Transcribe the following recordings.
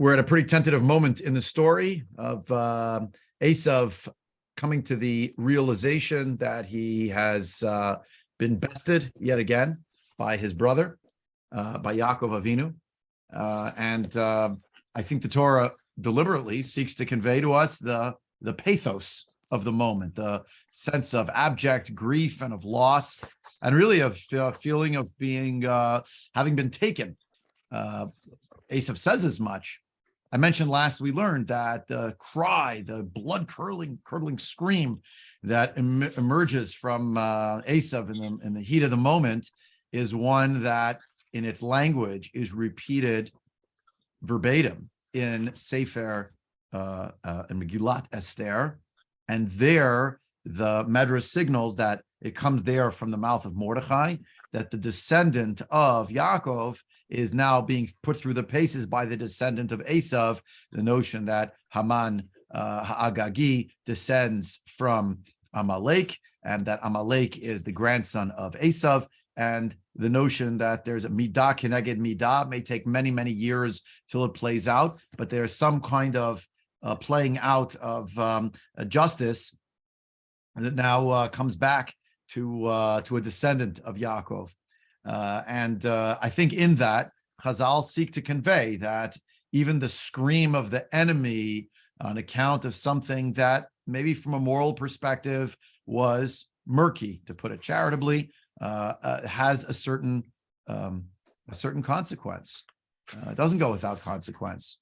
We're at a pretty tentative moment in the story of Esav coming to the realization that he has been bested yet again by his brother, by Yaakov Avinu. And I think the Torah deliberately seeks to convey to us the pathos of the moment, the sense of abject grief and of loss, and really a feeling of being having been taken. Esav says as much. I mentioned last we learned that the cry, the blood-curdling scream that emerges from Esav in the heat of the moment is one that, in its language, is repeated verbatim in Sefer in Megillat Esther, and there the Medrash signals that it comes there from the mouth of Mordechai, that the descendant of Yaakov is now being put through the paces by the descendant of Esav, the notion that Haman Ha'agagi descends from Amalek, and that Amalek is the grandson of Esav, and the notion that there's a midah keneged midah may take many, many years till it plays out, but there's some kind of playing out of justice that now comes back to a descendant of Yaakov. And I think in that, Chazal seek to convey that even the scream of the enemy on account of something that maybe from a moral perspective was murky, to put it charitably, has a certain consequence. It doesn't go without consequence.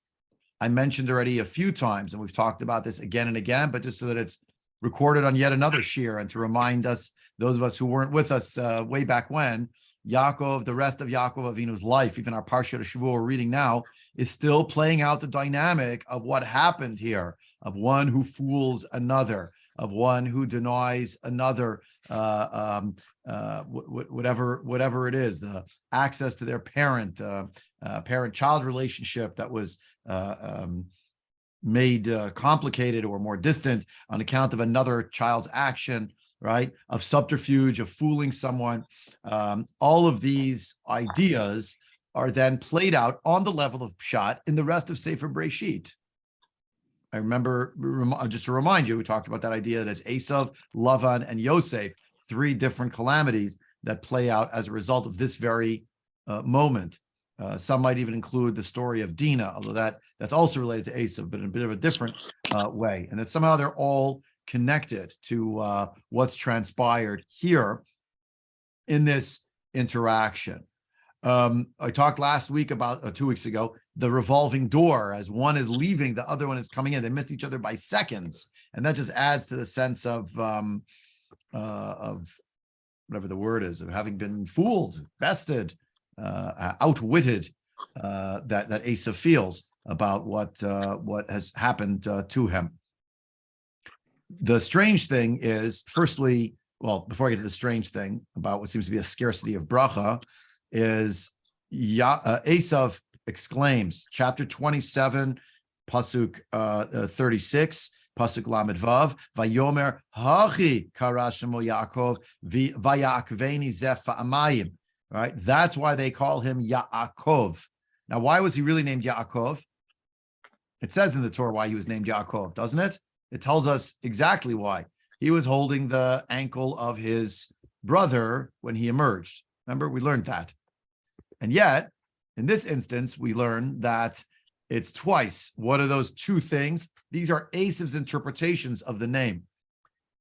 I mentioned already a few times, and we've talked about this again and again, but just so that it's recorded on yet another shir, and to remind us, those of us who weren't with us way back when, Yaakov, the rest of Yaakov Avinu's life, even our Parshat Shavua we're reading now, is still playing out the dynamic of what happened here, of one who fools another, of one who denies another, whatever it is, the access to their parent-child relationship that was made complicated or more distant on account of another child's action, right? Of subterfuge, of fooling someone. All of these ideas are then played out on the level of Pshat in the rest of Sefer Breisheet. I remember, just to remind you, we talked about that idea that it's Esav, Lavan, and Yosef, three different calamities that play out as a result of this very moment. Some might even include the story of Dinah, although that's also related to Esav, but in a bit of a different way. And that somehow they're all connected to what's transpired here in this interaction. I talked last week about 2 weeks ago, the revolving door. As one is leaving, the other one is coming in. They missed each other by seconds, and that just adds to the sense of whatever the word is, of having been fooled, bested, outwitted, that Esav feels about what has happened to him. The strange thing is, firstly, well, before I get to the strange thing about what seems to be a scarcity of bracha, is Esav exclaims, chapter 27, pasuk 36, pasuk lamed vav, vayomer hachi karashemo Yaakov vayakveni zefa amayim. Right, that's why they call him Yaakov. Now, why was he really named Yaakov? It says in the Torah why he was named Yaakov, doesn't it? It tells us exactly why. He was holding the ankle of his brother when he emerged. Remember, we learned that. And yet, in this instance, we learn that it's twice. What are those two things? These are Esav's interpretations of the name.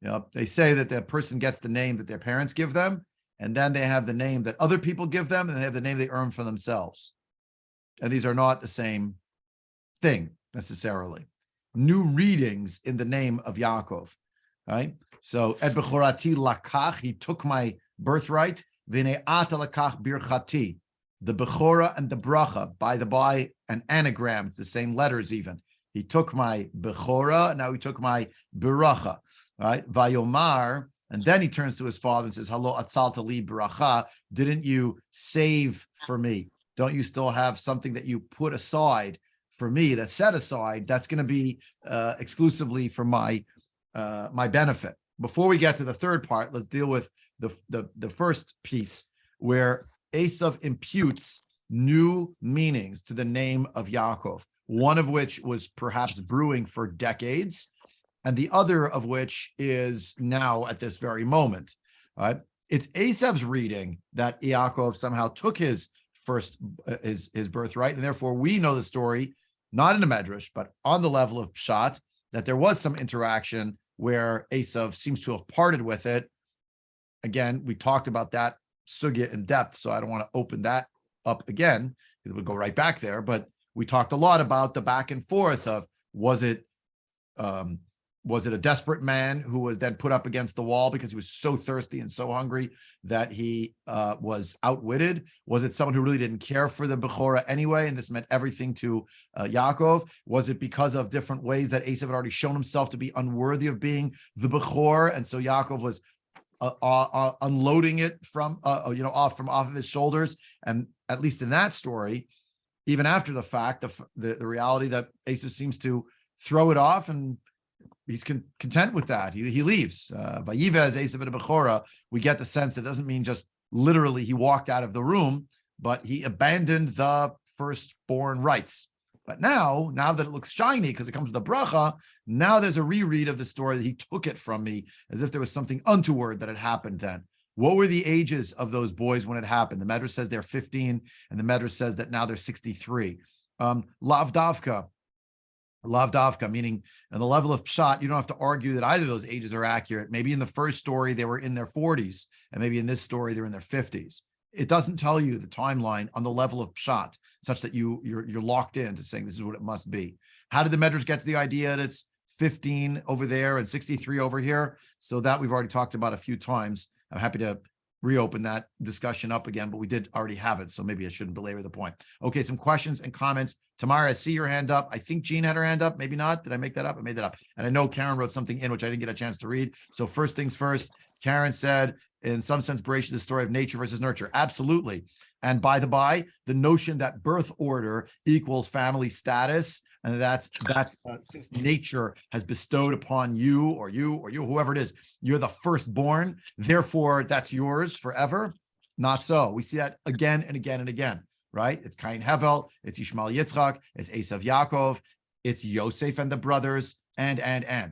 You know, they say that the person gets the name that their parents give them, and then they have the name that other people give them, and they have the name they earn for themselves. And these are not the same thing necessarily. New readings in the name of Yaakov, right? So, Et Bechorati lakach, he took my birthright. V'nei ata lakach birchati, the Bechora and the Bracha, by an anagram, it's the same letters even. He took my Bechora, now he took my Beracha, right? Vayomar, and then he turns to his father and says, Halo atzalta li beracha, didn't you save for me? Don't you still have something that you put aside for me, that's set aside, that's going to be exclusively for my benefit? Before we get to the third part, let's deal with the first piece, where Esav imputes new meanings to the name of Yaakov, one of which was perhaps brewing for decades, and the other of which is now at this very moment. It's Esav's reading that Yaakov somehow took his birthright, and therefore we know the story, not in the Medrash, but on the level of Pshat, that there was some interaction where Esav seems to have parted with it. Again, we talked about that sugya in depth, so I don't want to open that up again because we'll go right back there. But we talked a lot about the back and forth of was it a desperate man who was then put up against the wall because he was so thirsty and so hungry that he was outwitted? Was it someone who really didn't care for the Bechorah anyway, and this meant everything to Yaakov? Was it because of different ways that Esav had already shown himself to be unworthy of being the Bechor, and so Yaakov was unloading it from off of his shoulders? And at least in that story, even after the fact, the reality that Esav seems to throw it off, and he's content with that. He leaves. By Yivez Esav and Bechorah, we get the sense that it doesn't mean just literally he walked out of the room, but he abandoned the firstborn rights. But now that it looks shiny because it comes with the bracha, now there's a reread of the story that he took it from me as if there was something untoward that had happened then. What were the ages of those boys when it happened? The Medrash says they're 15, and the Medrash says that now they're 63. Lav davka, meaning on the level of pshat, you don't have to argue that either of those ages are accurate. Maybe in the first story they were in their 40s, and maybe in this story they're in their 50s. It doesn't tell you the timeline on the level of pshat, such that you're locked into saying this is what it must be. How did the Medrash get to the idea that it's 15 over there and 63 over here? So that we've already talked about a few times. I'm happy to reopen that discussion up again, but we did already have it, so maybe I shouldn't belabor the point. Okay, some questions and comments. Tamara, I see your hand up. I think Jean had her hand up. Maybe not. Did I make that up? I made that up. And I know Karen wrote something in, which I didn't get a chance to read. So first things first, Karen said, in some sense, Breisheet, the story of nature versus nurture. Absolutely. And by the by, the notion that birth order equals family status, and that's since nature has bestowed upon you, whoever it is, you're the firstborn, therefore that's yours forever. Not so. We see that again and again and again, right? It's Cain Hevel, it's Ishmael Yitzchak, it's Esav Yaakov, it's Yosef and the brothers, and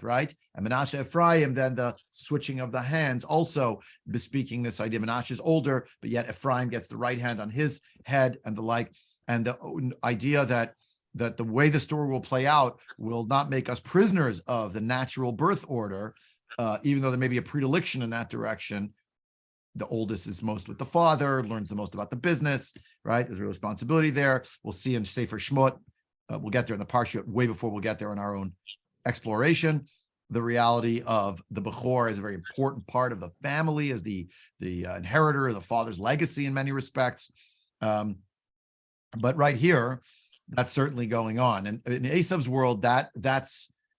right? And Menashe Ephraim, then the switching of the hands, also bespeaking this idea. Menashe is older, but yet Ephraim gets the right hand on his head and the like. And the idea that the way the story will play out will not make us prisoners of the natural birth order, even though there may be a predilection in that direction. The oldest is most with the father, learns the most about the business, right? There's a responsibility there. We'll see in Sefer Shmot. We'll get there in the Parsha way before we'll get there in our own exploration. The reality of the Bechor is a very important part of the family, as the inheritor of the father's legacy in many respects. But right here, that's certainly going on. And in Esav's world,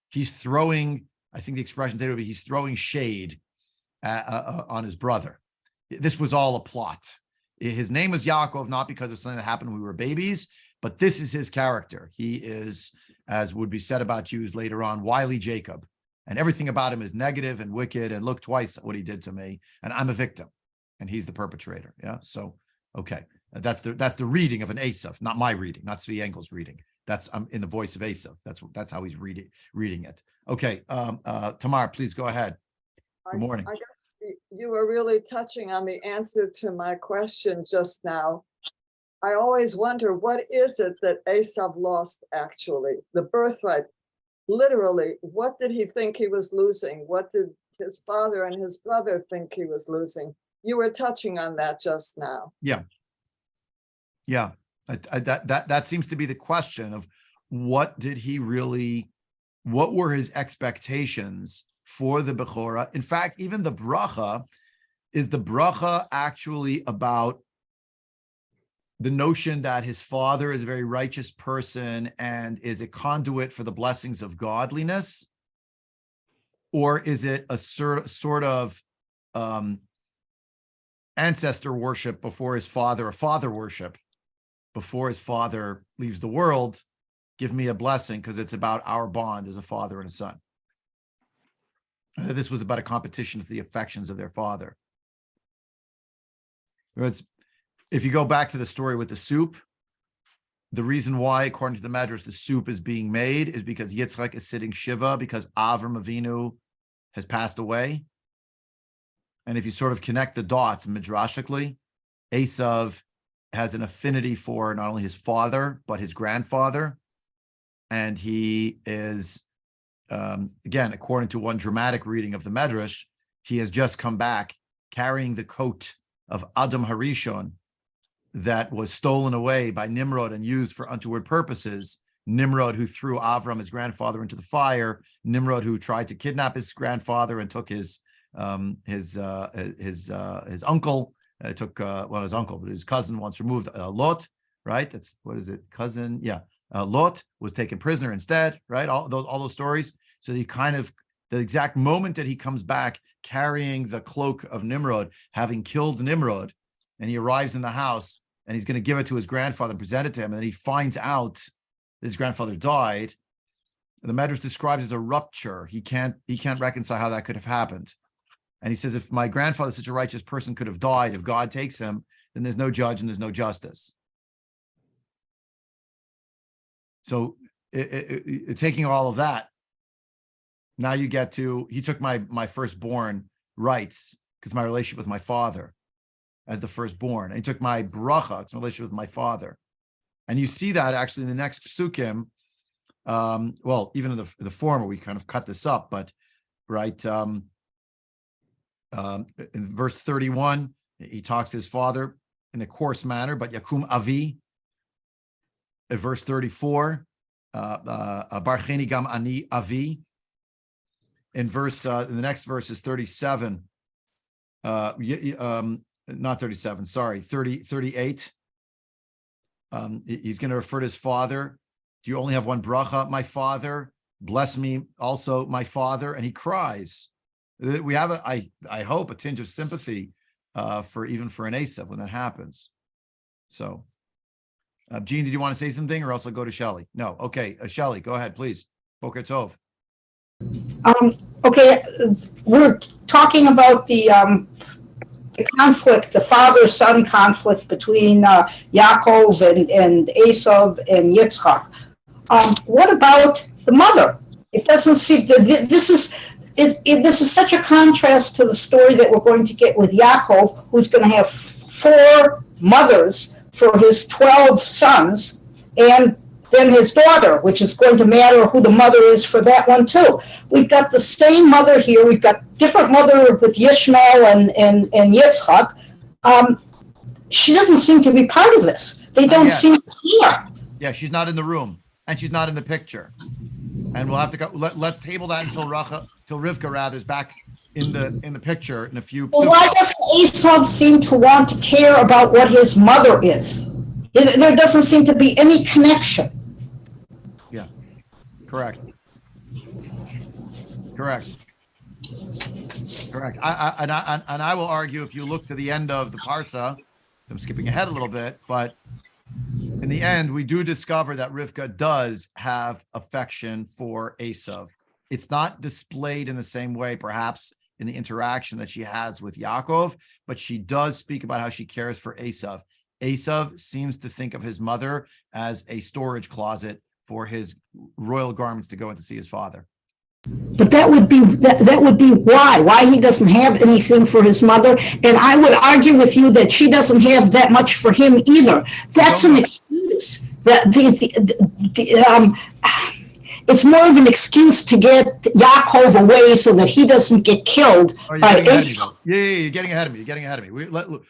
he's throwing, I think the expression today would be he's throwing shade on his brother. This was all a plot. His name was Yaakov, not because of something that happened when we were babies, but this is his character. He is, as would be said about Jews later on, wily Jacob. And everything about him is negative and wicked, and look twice at what he did to me. And I'm a victim, and he's the perpetrator. Yeah. So, okay. That's the reading of an Esav, not my reading, not Zvi Engel's reading. That's in the voice of Esav. That's how he's reading it. Okay. Tamar, please go ahead. Good morning. I guess you were really touching on the answer to my question just now. I always wonder, what is it that Esav lost actually? The birthright, literally, what did he think he was losing? What did his father and his brother think he was losing? You were touching on that just now. Yeah. That seems to be the question of what were his expectations for the Bechorah? In fact, even the bracha, is the bracha actually about the notion that his father is a very righteous person and is a conduit for the blessings of godliness? Or is it a sort of ancestor worship before his father, a father worship before his father leaves the world? Give me a blessing because it's about our bond as a father and a son. This was about a competition for the affections of their father. If you go back to the story with the soup, The reason why, according to the Medrash, the soup is being made is because Yitzchak is sitting Shiva because Avram Avinu has passed away. And if you sort of connect the dots midrashically, Esav has an affinity for not only his father, but his grandfather. And he is, again, according to one dramatic reading of the Medrash, he has just come back carrying the coat of Adam Harishon that was stolen away by Nimrod and used for untoward purposes. Nimrod, who threw Avram, his grandfather, into the fire. Nimrod, who tried to kidnap his grandfather and took his uncle. Took his uncle, but his cousin once removed. Lot, right? That's what is it? Cousin, yeah. Lot was taken prisoner instead, right? All those stories. So he kind of, the exact moment that he comes back carrying the cloak of Nimrod, having killed Nimrod, and he arrives in the house and he's going to give it to his grandfather and present it to him, and then he finds out that his grandfather died. The Medrash describes it as a rupture. He can't reconcile how that could have happened. And he says, if my grandfather, such a righteous person, could have died, if God takes him, then there's no judge and there's no justice. So taking all of that, now you get to, he took my firstborn rights because my relationship with my father as the firstborn. And he took my bracha, it's my relationship with my father. And you see that actually in the next psukim, well, even in the former, we kind of cut this up, but right, in verse 31, he talks to his father in a coarse manner, but Yakum Avi. At verse 34, Barcheni Gam Ani Avi. In the next verse is 37. Not 37, sorry, 38. He's going to refer to his father. Do you only have one bracha, my father? Bless me also, my father. And he cries. We have, I hope, a tinge of sympathy for an Esav when that happens. So, Gene, did you want to say something, or else I'll go to Shelley? No, okay, Shelley, go ahead, please. Boker Tov. Okay, we're talking about the conflict, the father-son conflict between Yaakov and Esav and Yitzchak. What about the mother? It doesn't seem this is such a contrast to the story that we're going to get with Yaakov, who's going to have 4 mothers for his 12 sons, and then his daughter, which is going to matter who the mother is for that one too. We've got the same mother here. We've got different mother with Yishmael and Yitzchak. She doesn't seem to be part of this. They don't seem to care. Yeah, she's not in the room, and she's not in the picture. And we'll have to go. Let's table that until Rivka rather is back in the picture in a few. Well, why doesn't Esav seem to want to care about what his mother is? There doesn't seem to be any connection. Yeah, correct. I will argue, if you look to the end of the parsa, I'm skipping ahead a little bit, but in the end, we do discover that Rivka does have affection for Esav. It's not displayed in the same way, perhaps, in the interaction that she has with Yaakov, but she does speak about how she cares for Esav. Esav seems to think of his mother as a storage closet for his royal garments to go in to see his father. But that would be why he doesn't have anything for his mother. And I would argue with you that she doesn't have that much for him either. That's an excuse. It's more of an excuse to get Yaakov away so that he doesn't get killed by Esav. Yeah, you're getting ahead of me.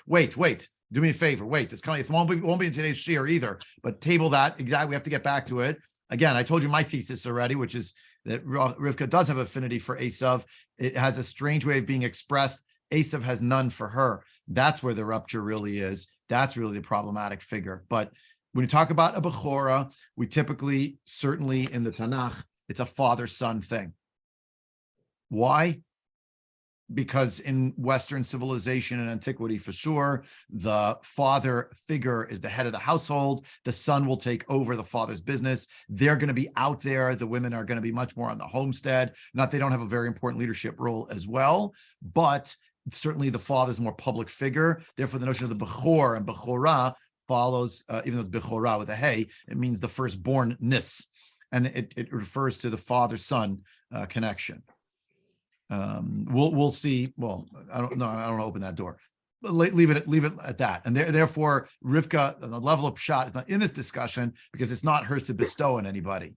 Wait. Do me a favor. Wait, this won't be in today's share either. But table that exactly. We have to get back to it. Again, I told you my thesis already, which is that Rivka does have affinity for Esav. It has a strange way of being expressed. Esav has none for her. That's where the rupture really is. That's really the problematic figure. But when you talk about a Bechora, we typically, certainly in the Tanakh, it's a father-son thing. Why? Because in Western civilization and antiquity, for sure, the father figure is the head of the household. The son will take over the father's business. They're going to be out there. The women are going to be much more on the homestead. Not they don't have a very important leadership role as well, but certainly the father's a more public figure. Therefore, the notion of the Bechor and Bechora follows, even though it's Bechorah with a hey, it means the firstbornness. And it refers to the father-son connection. We'll see. Well, I don't know. I don't want to open that door. Leave it at that. And therefore, Rivka, the level of pshat is not in this discussion because it's not hers to bestow on anybody.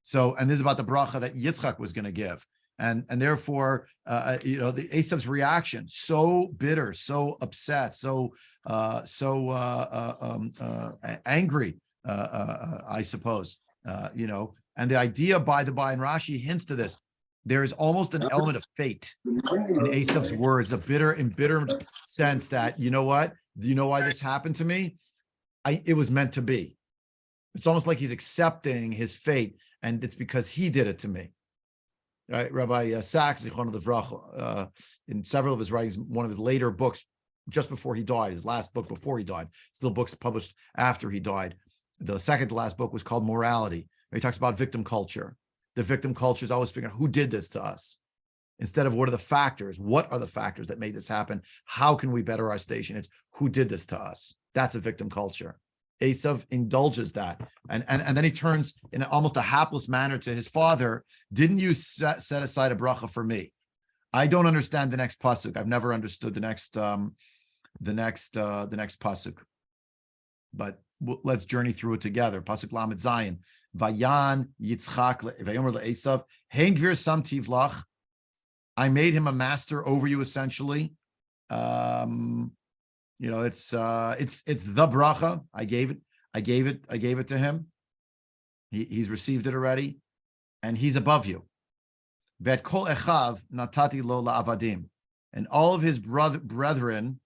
So, and this is about the bracha that Yitzchak was going to give, and therefore, the Esav's reaction, so bitter, so upset, so angry, I suppose, and the idea by and Rashi hints to this. There is almost an element of fate in Esav's words, a bitter sense that, you know what? Do you know why this happened to me? It was meant to be. It's almost like he's accepting his fate, and it's because he did it to me. Right? Rabbi Sachs, in several of his writings, one of his later books, just before he died, his last book before he died, still books published after he died. The second to last book was called Morality. He talks about victim culture. The victim culture is always figuring out who did this to us, instead of what are the factors? What are the factors that made this happen? How can we better our station? It's who did this to us. That's a victim culture. Esav indulges that, and then he turns in almost a hapless manner to his father. Didn't you set aside a bracha for me? I don't understand the next pasuk. I've never understood the next pasuk, but let's journey through it together. Pasuk Lamed Zayin. Vayan Yitzchak vayomer leEsav hengvir samtiv lach. I made him a master over you, essentially. It's the bracha. I gave it to him. He's received it already, and he's above you. Vet kol echav natati lo la'avadim, and all of his brethren,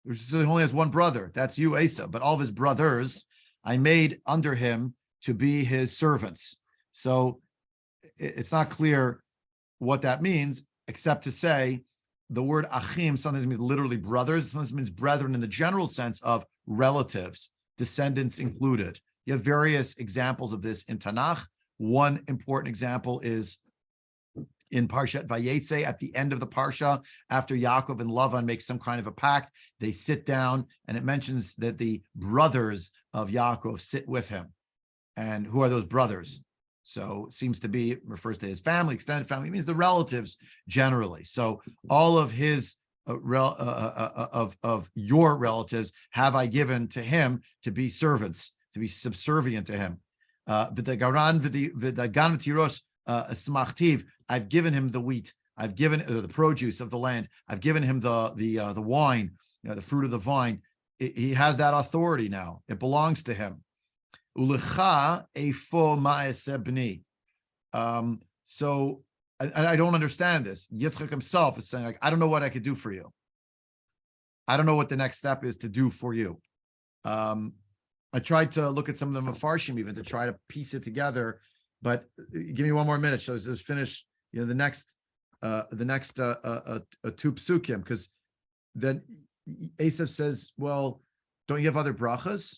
which only has one brother, that's you, Esav, but all of his brothers, I made under him to be his servants. So it's not clear what that means, except to say the word achim sometimes means literally brothers, sometimes means brethren in the general sense of relatives, descendants included. You have various examples of this in Tanakh. One important example is in Parshat Vayetze, at the end of the Parsha, after Yaakov and Lavan make some kind of a pact, they sit down, and it mentions that the brothers of Yaakov sit with him. And who are those brothers? So it seems to be, refers to his family, extended family, it means the relatives generally. So all of his of your relatives have I given to him to be servants, to be subservient to him. I've given him the wheat. I've given the produce of the land. I've given him the wine, the fruit of the vine. He has that authority now. It belongs to him. Ulecha efo ma'aseh b'ni. So I don't understand this. Yitzchak himself is saying, like, I don't know what I could do for you. I don't know what the next step is to do for you. I tried to look at some of the Mefarshim even to try to piece it together, but give me one more minute. So let's finish, the next two psukim, because then Esav says, well, don't you have other brachas?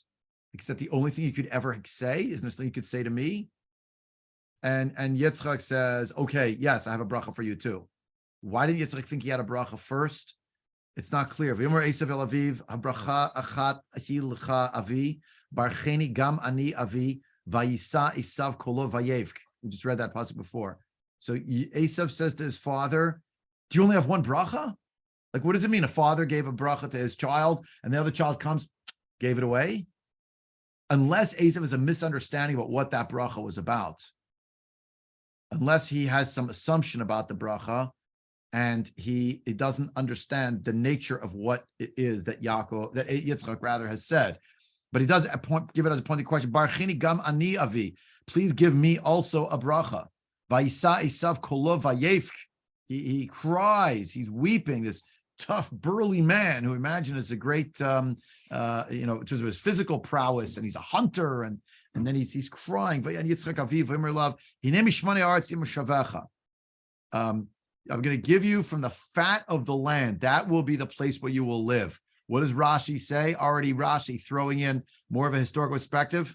Is that the only thing you could ever say? Isn't there something you could say to me? And Yitzchak says, okay, yes, I have a bracha for you too. Why did Yitzchak think he had a bracha first? It's not clear. V'yomer Esav el aviv, habracha achat hi l'cha avi, barcheni gam ani avi, vayisa Esav kolo vayevk. We just read that passage before. So Esav says to his father, do you only have one bracha? Like, what does it mean? A father gave a bracha to his child, and the other child comes, gave it away? Unless Esav has a misunderstanding about what that bracha was about, unless he has some assumption about the bracha, and he doesn't understand the nature of what it is that Yitzchak rather has said, but he does give it as a pointed question. Barchini gam ani avi, please give me also a bracha. Vayisa Esav kolo vayevk. He cries, he's weeping. This tough, burly man who imagine is a great, in terms of his physical prowess, and he's a hunter, and then he's crying. I'm going to give you from the fat of the land. That will be the place where you will live. What does Rashi say? Already Rashi throwing in more of a historical perspective.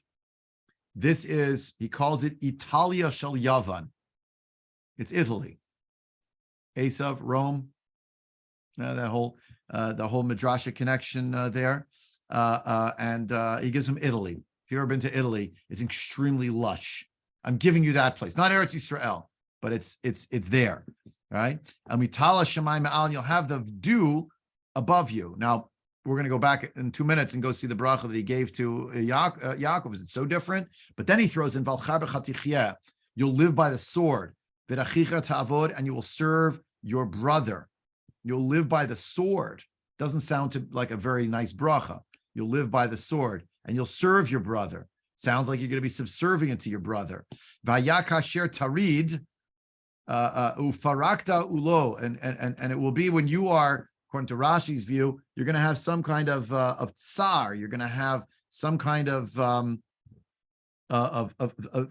This is, he calls it Italia shel Yavan. It's Italy. Esav, Rome, the whole Midrasha connection there. and he gives him Italy. If you've ever been to Italy, it's extremely lush. I'm giving you that place, not Eretz Yisrael, but it's there, right? Amitala Shemaim Al, you'll have the dew above you. Now we're going to go back in 2 minutes and go see the bracha that he gave to Yaakov. Is it so different? But then he throws in Valchar b'chatichiyah. You'll live by the sword. V'rachicha ta'avod, and you will serve your brother. You'll live by the sword. Doesn't sound like a very nice bracha. You'll live by the sword and you'll serve your brother. Sounds like you're going to be subservient to your brother. Vayakasher tarid ufarakta ulo, and it will be when you are, according to Rashi's view, you're going to have some kind of tsar. You're going to have some kind of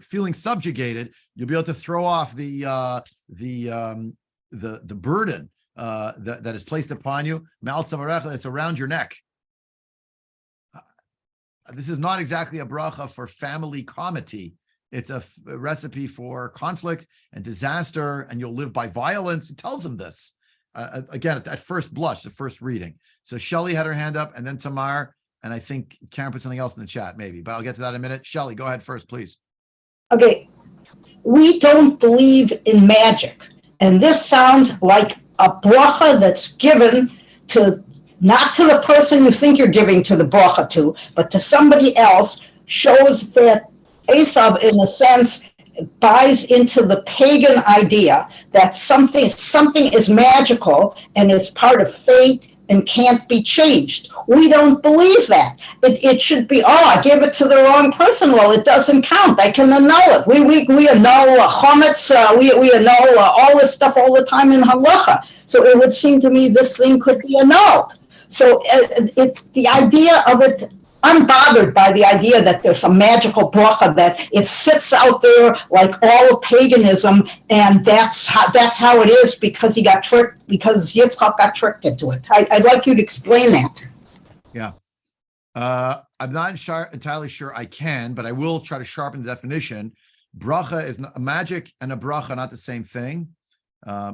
feeling subjugated. You'll be able to throw off the burden that is placed upon you. That's around your neck. This is not exactly a bracha for family comity. It's a recipe for conflict and disaster, and you'll live by violence. It tells him this. Again, at first blush, the first reading. So Shelley had her hand up, and then Tamar, and I think Karen put something else in the chat, maybe, but I'll get to that in a minute. Shelley, go ahead first, please. Okay, we don't believe in magic, and this sounds like a bracha that's given to, not to the person you think you're giving to the bracha to, but to somebody else, shows that Esav, in a sense, buys into the pagan idea that something is magical and it's part of fate and can't be changed. We don't believe that. It should be, I gave it to the wrong person. Well, it doesn't count. I can annul it. We annul chometz. We annul all this stuff all the time in halacha. So it would seem to me this thing could be annulled. So the idea of it, I'm bothered by the idea that there's a magical bracha, that it sits out there like all of paganism, and that's how it is because he got tricked, because Yitzchak got tricked into it. I'd like you to explain that. Yeah. I'm not entirely sure I can, but I will try to sharpen the definition. Bracha is a magic and a bracha, not the same thing.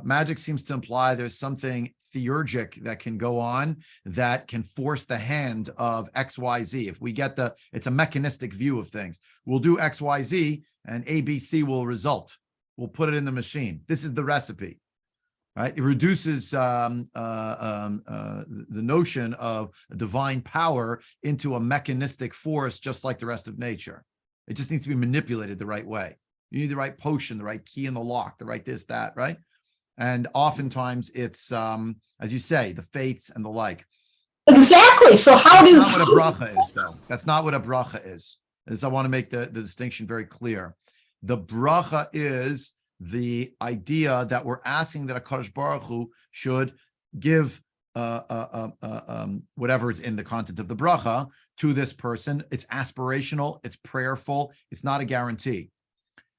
Magic seems to imply there's something theurgic that can go on that can force the hand of XYZ. If we get it's a mechanistic view of things. We'll do XYZ and ABC will result. We'll put it in the machine. This is the recipe, right? It reduces the notion of divine power into a mechanistic force, just like the rest of nature. It just needs to be manipulated the right way. You need the right potion, the right key in the lock, the right this, that, right? And oftentimes it's, as you say, the fates and the like. Exactly. So how does... That's not what a bracha is, though. That's not what a bracha is. I want to make the distinction very clear. The bracha is the idea that we're asking that HaKadosh Baruch Hu should give whatever is in the content of the bracha to this person. It's aspirational. It's prayerful. It's not a guarantee.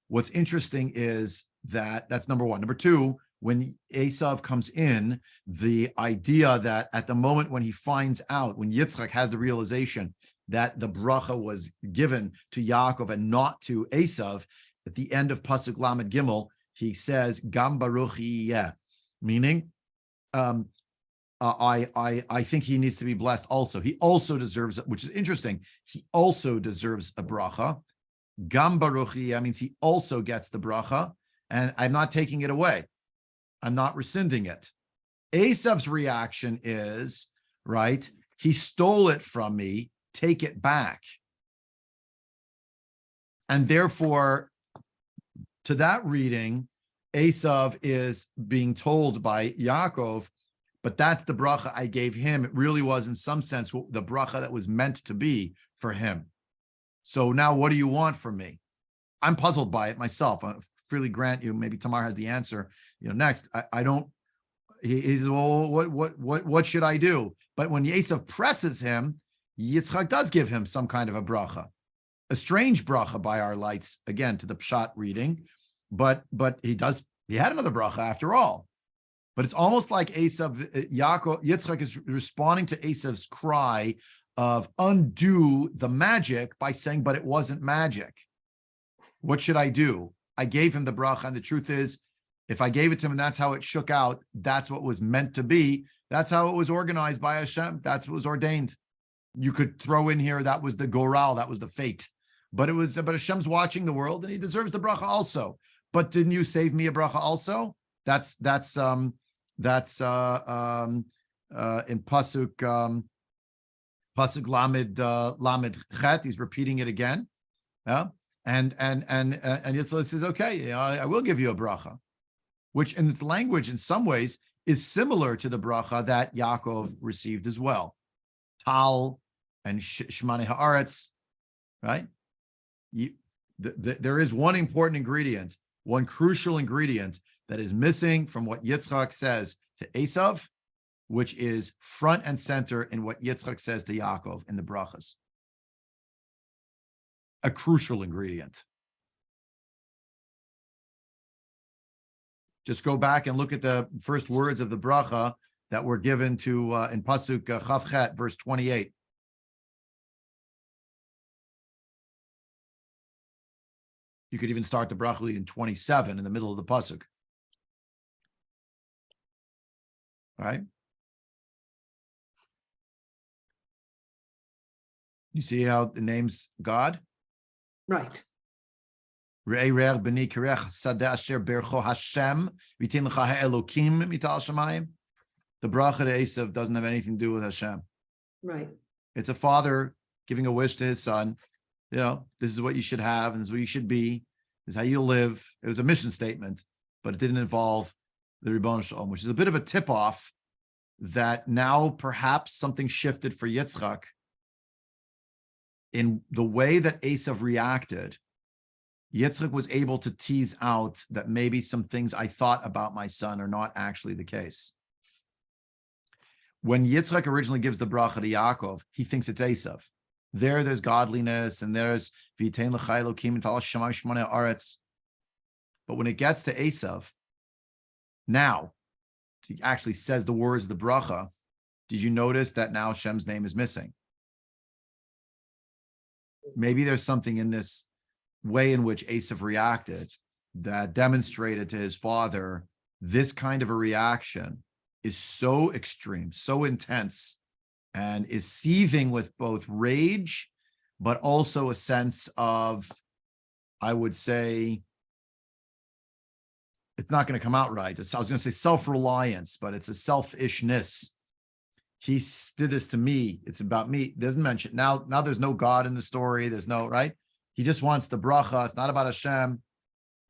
What's interesting is that's number one. Number two, when Esav comes in, the idea that at the moment when he finds out, when Yitzchak has the realization that the bracha was given to Yaakov and not to Esav, at the end of Pasuk Lamed Gimel, he says, Gam Baruch Yiyeh, meaning, I think he needs to be blessed also. He also deserves, which is interesting, he also deserves a bracha. Gam Baruch Yiyeh means he also gets the bracha, and I'm not taking it away. I'm not rescinding it. Esav's reaction is, right, he stole it from me, take it back. And therefore, to that reading, Esav is being told by Yaakov, but that's the bracha I gave him. It really was, in some sense, the bracha that was meant to be for him. So now what do you want from me? I'm puzzled by it myself. I freely grant you, maybe Tamar has the answer, next. I don't, he says, well, what should I do? But when Esav presses him, Yitzchak does give him some kind of a bracha, a strange bracha by our lights, again, to the Pshat reading, but he had another bracha after all. But it's almost like Yitzchak is responding to Esav's cry of undo the magic by saying, but it wasn't magic. What should I do? I gave him the bracha, and the truth is, if I gave it to him and that's how it shook out, that's what was meant to be. That's how it was organized by Hashem. That's what was ordained. You could throw in here that was the goral, that was the fate, but Hashem's watching the world and he deserves the bracha also. But didn't you save me a bracha also? That's in pasuk lamed chet. He's repeating it again. Yeah, and Yitzchak says, okay, I will give you a bracha, which in its language, in some ways, is similar to the bracha that Yaakov received as well. Tal and Shmane Haaretz, right? There is one important ingredient, one crucial ingredient that is missing from what Yitzchak says to Esav, which is front and center in what Yitzchak says to Yaakov in the brachas. A crucial ingredient. Just go back and look at the first words of the bracha that were given to in pasuk Chav Chet, verse 28. You could even start the bracha in 27 in the middle of the pasuk. All right. You see how it names God? Right. The bracha to Esav doesn't have anything to do with Hashem. Right. It's a father giving a wish to his son. You know, this is what you should have, and this is what you should be. This is how you live. It was a mission statement, but it didn't involve the Ribbon Shalom, which is a bit of a tip-off that now perhaps something shifted for Yitzchak in the way that Esav reacted. Yitzchak was able to tease out that maybe some things I thought about my son are not actually the case. When Yitzchak originally gives the bracha to Yaakov, he thinks it's Esav. There's godliness, and there's V'itein l'chai Elokim v'tal Shemai Shmoneh Aretz. But when it gets to Esav, now he actually says the words of the bracha. Did you notice that now Shem's name is missing? Maybe there's something in this way in which Esav reacted that demonstrated to his father this kind of a reaction is so extreme, so intense, and is seething with both rage, but also a sense of, I would say, it's not going to come out right. I was going to say self-reliance, but it's a selfishness. He did this to me. It's about me. It doesn't mention now there's no God in the story. There's no, right? He just wants the bracha. It's not about Hashem.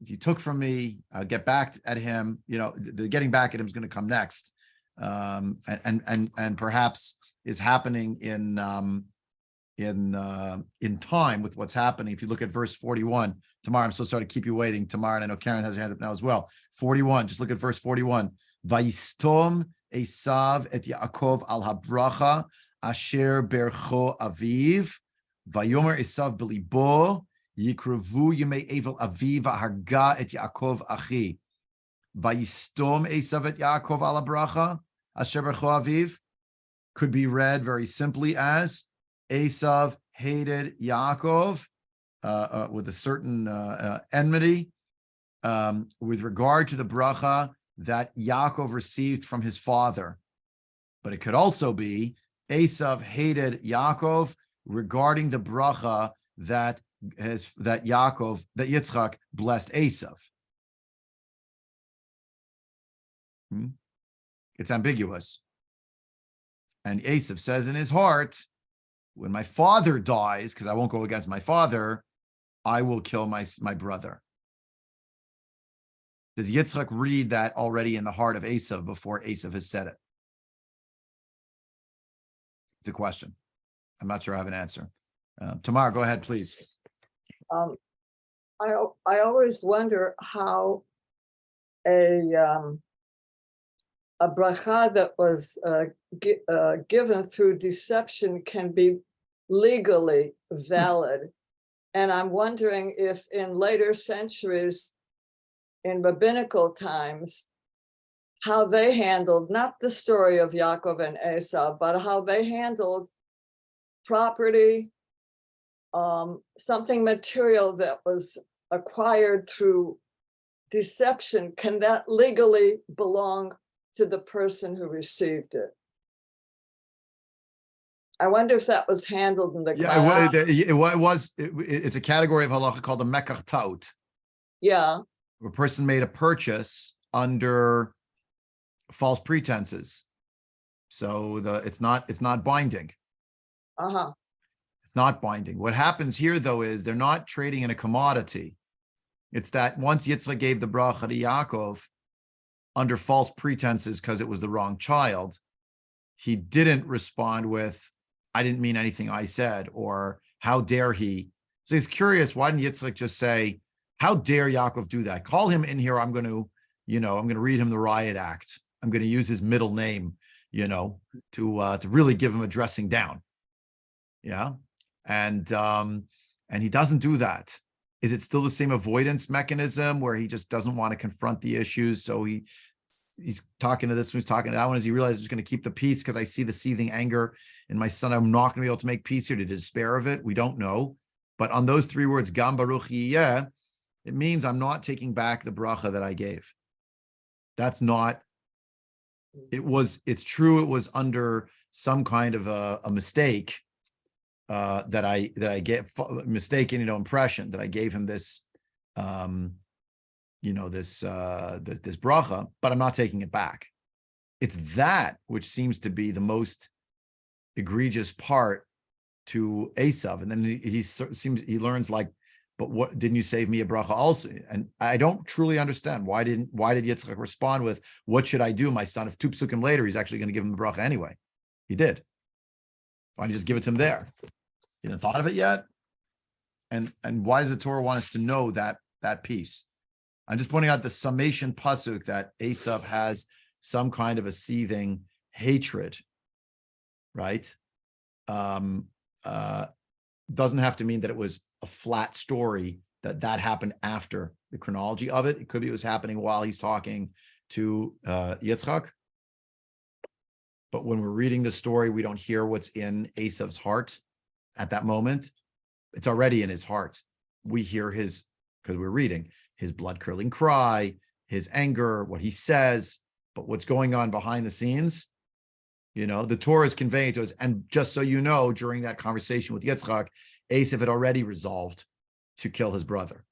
He took from me. I'll get back at him. You know, the getting back at him is going to come next. And perhaps is happening in time with what's happening. If you look at verse 41, Tamar, I'm so sorry to keep you waiting, Tamar, and I know Karen has her hand up now as well. 41, just look at verse 41. Vayistom Esav et Yaakov al habracha asher bercho aviv vayomer Esav belibo yikrevu yemei evel aviv harga et Yaakov achi. Vayistom Esav et Yaakov al habracha asher bercho aviv could be read very simply as Esav hated Yaakov with a certain enmity with regard to the bracha that Yaakov received from his father. But it could also be Esav hated Yaakov regarding the bracha that Yitzchak blessed Esav. It's ambiguous. And Esav says in his heart, when my father dies, because I won't go against my father, I will kill my brother. Does Yitzchak read that already in the heart of Esav before Esav has said it? It's a question. I'm not sure I have an answer. Tamar, go ahead, please. I always wonder how a bracha that was given through deception can be legally valid. And I'm wondering if in later centuries, in rabbinical times, how they handled, not the story of Yaakov and Esau, but how they handled property, something material that was acquired through deception. Can that legally belong to the person who received it? I wonder if that was handled in the Yeah, class. it's a category of halacha called the mekach taut. Yeah, A person made a purchase under false pretenses. So it's not binding. uh-huh. It's not binding. What happens here, though, is they're not trading in a commodity. It's that once Yitzchak gave the bracha to Yaakov under false pretenses because it was the wrong child, he didn't respond with, I didn't mean anything I said, or how dare he. So he's curious, why didn't Yitzchak just say, how dare Yaakov do that? Call him in here. I'm going to read him the riot act. I'm going to use his middle name, to really give him a dressing down. Yeah. And he doesn't do that. Is it still the same avoidance mechanism where he just doesn't want to confront the issues? So he's talking to this one, he's talking to that one. As he realizes he's going to keep the peace because I see the seething anger in my son. I'm not going to be able to make peace here. To despair of it, we don't know. But on those three words, Gam Baruch Yiyeh, it means I'm not taking back the bracha that I gave. That's not. It's true. It was under some kind of a mistake. That I get mistaken, impression that I gave him this, this bracha, but I'm not taking it back. It's that which seems to be the most egregious part to Esav, and then he learns like, but what didn't you save me a bracha also? And I don't truly understand why did Yitzchak respond with, what should I do, my son? If two psukim later he's actually going to give him the bracha anyway, he did. Why don't you just give it to him there? You haven't thought of it yet? And why does the Torah want us to know that piece? I'm just pointing out the summation pasuk that Esav has some kind of a seething hatred, right? Doesn't have to mean that it was a flat story that happened after the chronology of it. It could be it was happening while he's talking to Yitzchak. But when we're reading the story, we don't hear what's in Esav's heart at that moment. It's already in his heart. We hear because we're reading his blood-curdling cry, his anger, what he says, but what's going on behind the scenes, the Torah is conveying to us. And just so you know, during that conversation with Yitzchak, Esav had already resolved to kill his brother.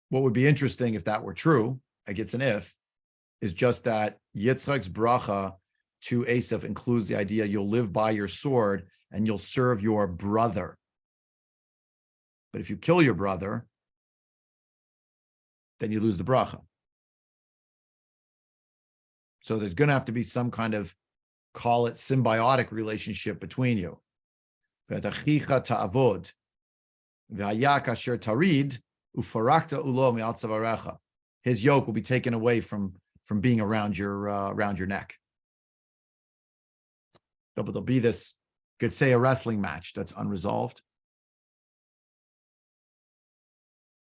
What would be interesting if that were true, I guess an if, is just that Yitzchak's bracha to Esav includes the idea you'll live by your sword and you'll serve your brother. But if you kill your brother, then you lose the bracha. So there's going to have to be some kind of, call it symbiotic relationship between you. His yoke will be taken away from being around your neck. But there'll be this, could say, a wrestling match that's unresolved.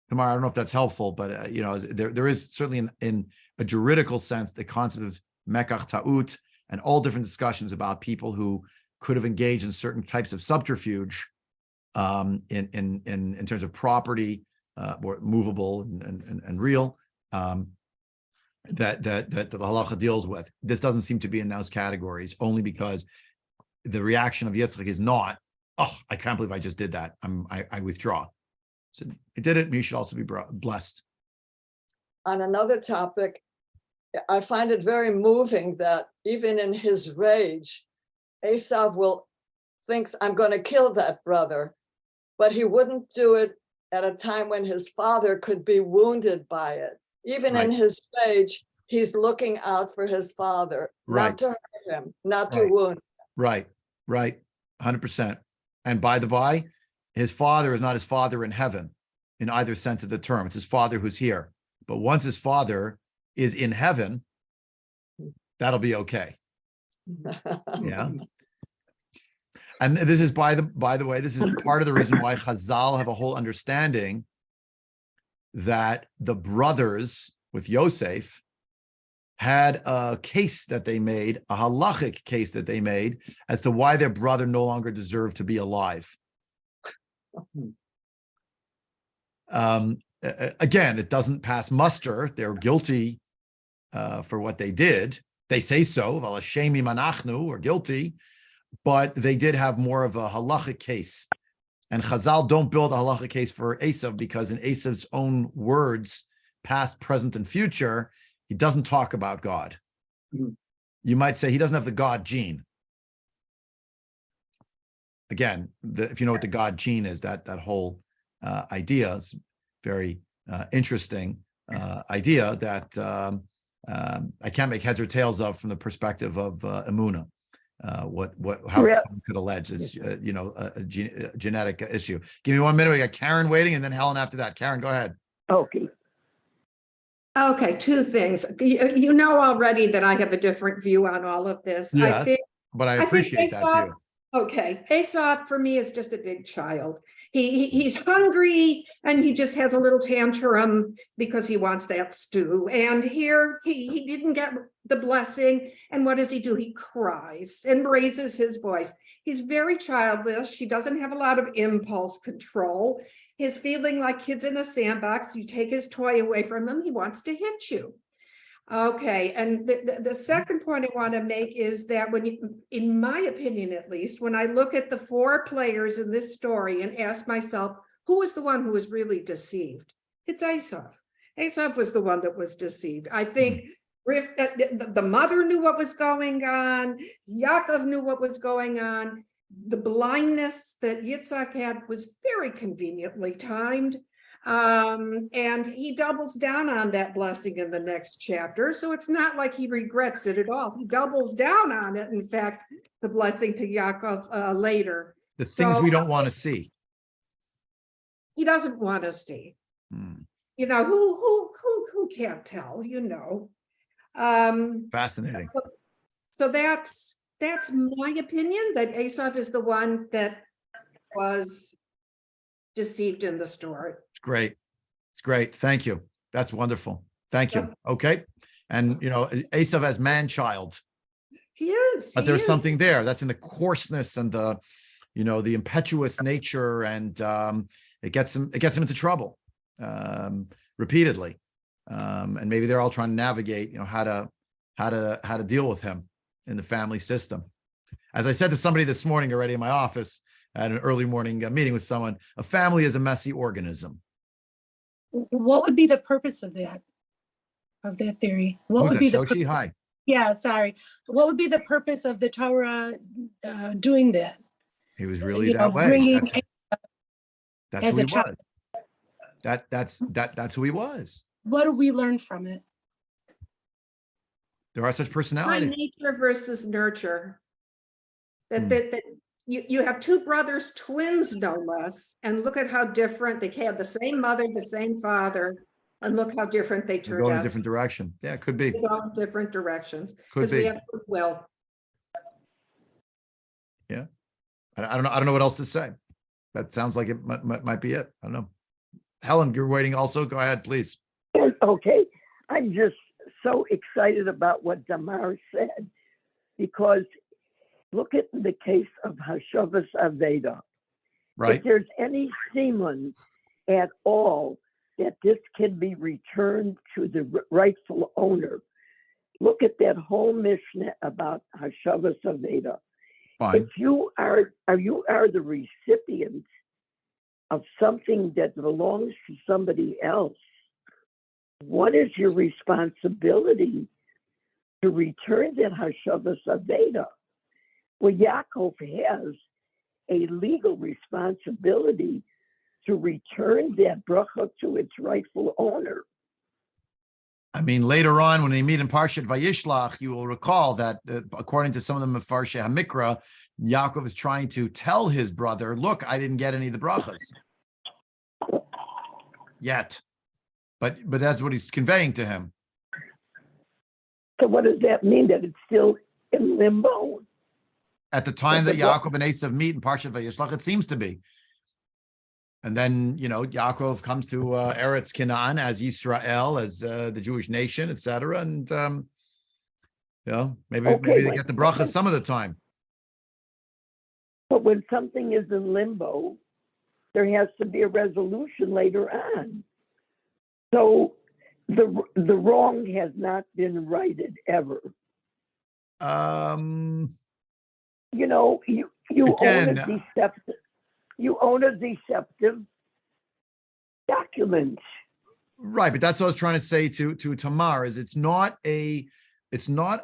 Tamar, I don't know if that's helpful, but there is certainly in a juridical sense the concept of mekach ta'ut and all different discussions about people who could have engaged in certain types of subterfuge in terms of property, or movable and real, that the halacha deals with. This doesn't seem to be in those categories, only because the reaction of Yitzchak is not, oh, I can't believe I just did that. I withdraw. So he did it, and you should also be blessed. On another topic, I find it very moving that even in his rage, Esav thinks, I'm going to kill that brother, but he wouldn't do it at a time when his father could be wounded by it. Even in his rage, he's looking out for his father, not to hurt him, not to wound him. Right, 100%. And by the by, his father is not his father in heaven in either sense of the term. It's his father who's here. But once his father is in heaven, that'll be okay. Yeah. And this is, by the way, this is part of the reason why Chazal have a whole understanding that the brothers with Yosef had a case that they made, a halachic case that they made, as to why their brother no longer deserved to be alive. again, it doesn't pass muster. They're guilty for what they did. They say so, Valashemi manachnu, or guilty, but they did have more of a halachic case. And Chazal don't build a halachic case for Esav because in Esav's own words, past, present, and future, he doesn't talk about God. Mhm. You might say he doesn't have the God gene. Again, if you know what the God gene is, that whole idea is very interesting idea that I can't make heads or tails of from the perspective of Emunah. How Yeah. one could allege it's a genetic issue. Give me 1 minute. We got Karen waiting, and then Helen after that. Karen, go ahead. Okay. Okay, two things. You know already that I have a different view on all of this. Yes, but I think appreciate that Aesop- view. Okay, Aesop for me is just a big child. He's hungry and he just has a little tantrum because he wants that stew. And here he didn't get the blessing. And what does he do? He cries and raises his voice. He's very childish. He doesn't have a lot of impulse control. He's feeling like kids in a sandbox. You take his toy away from him, he wants to hit you. Okay, and the second point I want to make is that when you, in my opinion at least, when I look at the four players in this story and ask myself, who is the one who was really deceived? It's Aesop. Aesop was the one that was deceived. I think the mother knew what was going on. Yaakov knew what was going on. The blindness that Yitzhak had was very conveniently timed. And he doubles down on that blessing in the next chapter. So it's not like he regrets it at all. He doubles down on it. In fact, the blessing to Yaakov later. The things we don't want to see. He doesn't want to see. Hmm. You know, who can't tell, you know. Fascinating. So that's my opinion, that Asaph is the one that was deceived in the story. Great. It's great. Thank you. That's wonderful. Thank you. Yep. Okay. And, Esav as man-child, He is. but he there's is. something there. That's in the coarseness and the impetuous nature, and it gets him into trouble repeatedly. And maybe they're all trying to navigate, how to deal with him in the family system. As I said to somebody this morning already in my office, at an early morning meeting with someone, a family is a messy organism. What would be the purpose of that theory? What Who's would that, be the Shoshi? Hi. yeah, sorry. What would be the purpose of the Torah doing that? He was really You that know, way. bringing That's as who a he child. was. That's who he was. What do we learn from it? There are such By personalities. nature versus nurture. Hmm. That you have two brothers, twins no less, and look at how different they had, the same mother, the same father, and look how different they They turned go in a out. different direction. Yeah, it could be. They go in different directions Could because we be. have goodwill. Yeah. I don't know what else to say. That sounds like it might be it. I don't know. Helen, you're waiting also. Go ahead, please. Okay. I'm just so excited about what Damar said, because look at the case of Hashavas Aveda. Right. If there's any semblance at all that this can be returned to the rightful owner, look at that whole Mishnah about Hashavas Aveda. Fine. If you are the recipient of something that belongs to somebody else, what is your responsibility to return that Hashavas Aveda? Well, Yaakov has a legal responsibility to return that bracha to its rightful owner. I mean, later on, when they meet in Parshat Vayishlach, you will recall that according to some of the Mefarshei HaMikra, Yaakov is trying to tell his brother, look, I didn't get any of the brachas yet. But that's what he's conveying to him. So what does that mean? That it's still in limbo? At the time that Yaakov and Esav meet in Parshat Vayishlach, it seems to be. And then, Yaakov comes to Eretz Canaan as Yisrael, as the Jewish nation, etc. And, maybe they get the brachas some of the time. But when something is in limbo, there has to be a resolution later on. So the wrong has not been righted ever. You know, you Again, own a deceptive document. right, but that's what I was trying to say to Tamar is it's not a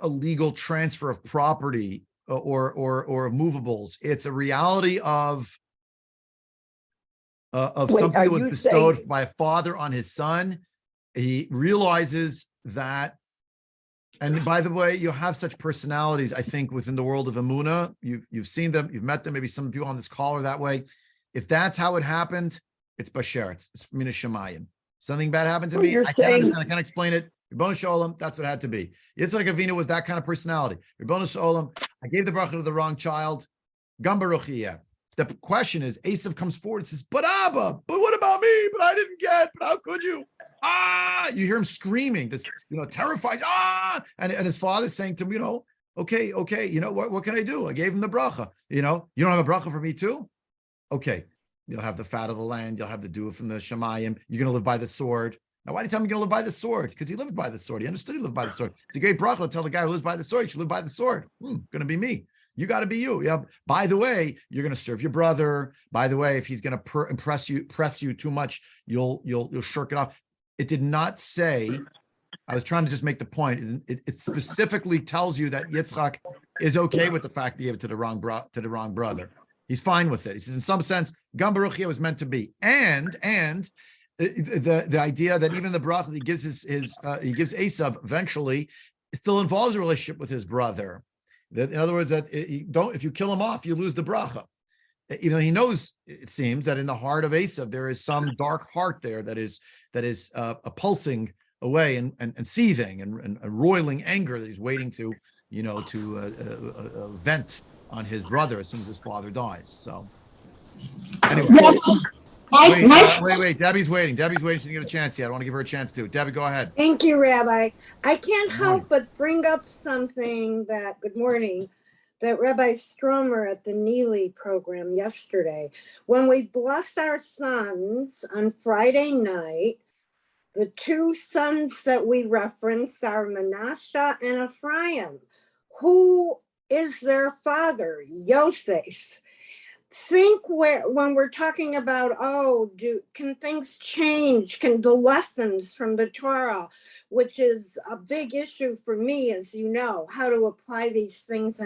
legal transfer of property or movables. It's a reality of Wait, something are that was you bestowed saying- by a father on his son. He realizes that, and by the way, you have such personalities, I think, within the world of Emunah. You've seen them, you've met them, maybe some people on this call are that way. If that's how it happened, it's Basher, it's Mina Shemayim. Something bad happened to Well, me, you're I can't saying- understand, I can't explain it. Ribono Shalom, that's what it had to be. Yitzhak Avinu was that kind of personality. Ribono Shalom, I gave the bracha to the wrong child. Gam Baruch Yeh. The question is, Esav comes forward and says, but Abba, but what about me? But I didn't get, but how could you? Ah, you hear him screaming, this, terrified, and his father's saying to him, okay, what can I do? I gave him the bracha, you don't have a bracha for me too? Okay, you'll have the fat of the land, you'll have the dew from the Shemayim, you're going to live by the sword. Now, why do you tell him you're going to live by the sword? Because he lived by the sword. He understood he lived by the sword. It's a great bracha to tell the guy who lives by the sword, you should live by the sword. Going to be me. You got to be you. Yeah. By the way, you're going to serve your brother. By the way, if he's going to press you too much, you'll shirk it off. It did not say. I was trying to just make the point. It specifically tells you that Yitzchak is okay with the fact that he gave it to the wrong brother. He's fine with it. He says, in some sense, Gam Baruch Yeh was meant to be, and the idea that even the bracha that he gives he gives Esav eventually, it still involves a relationship with his brother. That, in other words, that if you kill him off, you lose the bracha. Even though he knows, it seems, that in the heart of Esav there is some dark heart there that is pulsing away and seething and roiling anger that he's waiting to vent on his brother as soon as his father dies. So anyway, wait. Debbie's waiting. She didn't get a chance yet. I want to give her a chance too. Debbie, go ahead. Thank you, Rabbi. I can't Good morning. help but bring up something good morning, that Rabbi Stromer at the Neely program yesterday. When we blessed our sons on Friday night, the two sons that we reference are Manasseh and Ephraim. Who is their father? Yosef. Think when we're talking about, can things change? Can the lessons from the Torah, which is a big issue for me, as you know, how to apply these things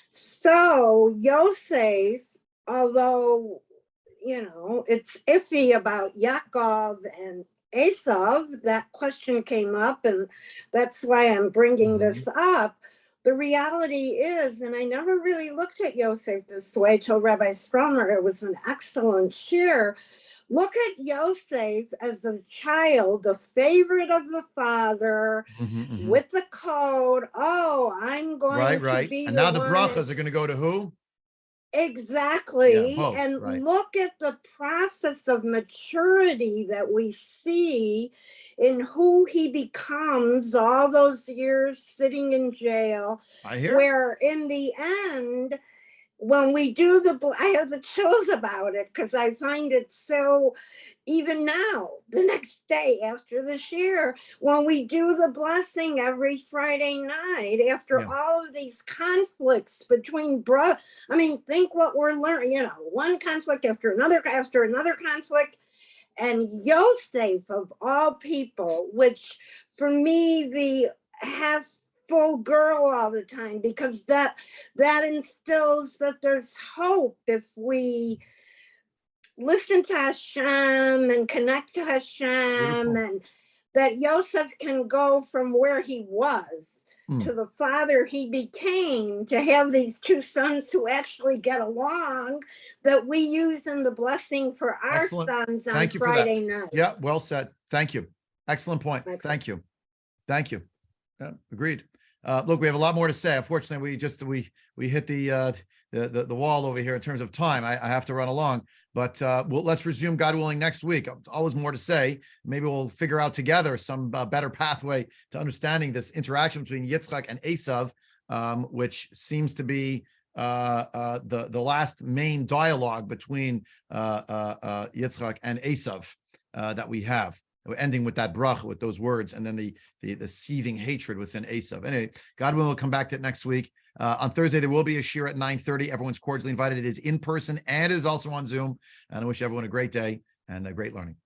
so Yosef, although it's iffy about Yaakov and Esav, that question came up, and that's why I'm bringing this up. The reality is, and I never really looked at Yosef this way till Rabbi Stromer, it was an excellent share. Look at Yosef as a child, the favorite of the father, with the code. I'm going to be and now the brachas are going to go to who? Exactly. Yeah, both, and right. Look at the process of maturity that we see in who he becomes all those years sitting in jail. I hear. Where in the end, when we do I have the chills about it, because I find it so, even now, the next day after this year, when we do the blessing every Friday night, after all of these conflicts between think what we're learning, one conflict after another conflict, and Yosef of all people, which for me, the half full girl all the time, because that instills that there's hope if we listen to Hashem and connect to Hashem. Beautiful. And that Yosef can go from where he was to the father he became, to have these two sons who actually get along, that we use in the blessing for our Excellent. sons on Thank you for Friday that. night. Yeah, well said. Thank you. Excellent point. Okay. Thank you. Yeah, agreed. Look, we have a lot more to say. Unfortunately, we hit the wall over here in terms of time. I have to run along, but let's resume, God willing, next week. There's always more to say. Maybe we'll figure out together some better pathway to understanding this interaction between Yitzchak and Esav, which seems to be the last main dialogue between Yitzchak and Esav that we have. we're ending with that bracha, with those words, and then the seething hatred within Esav. Anyway, God willing, we'll come back to it next week. On Thursday, there will be a shir at 9:30. Everyone's cordially invited. It is in person and it is also on Zoom. And I wish everyone a great day and a great learning.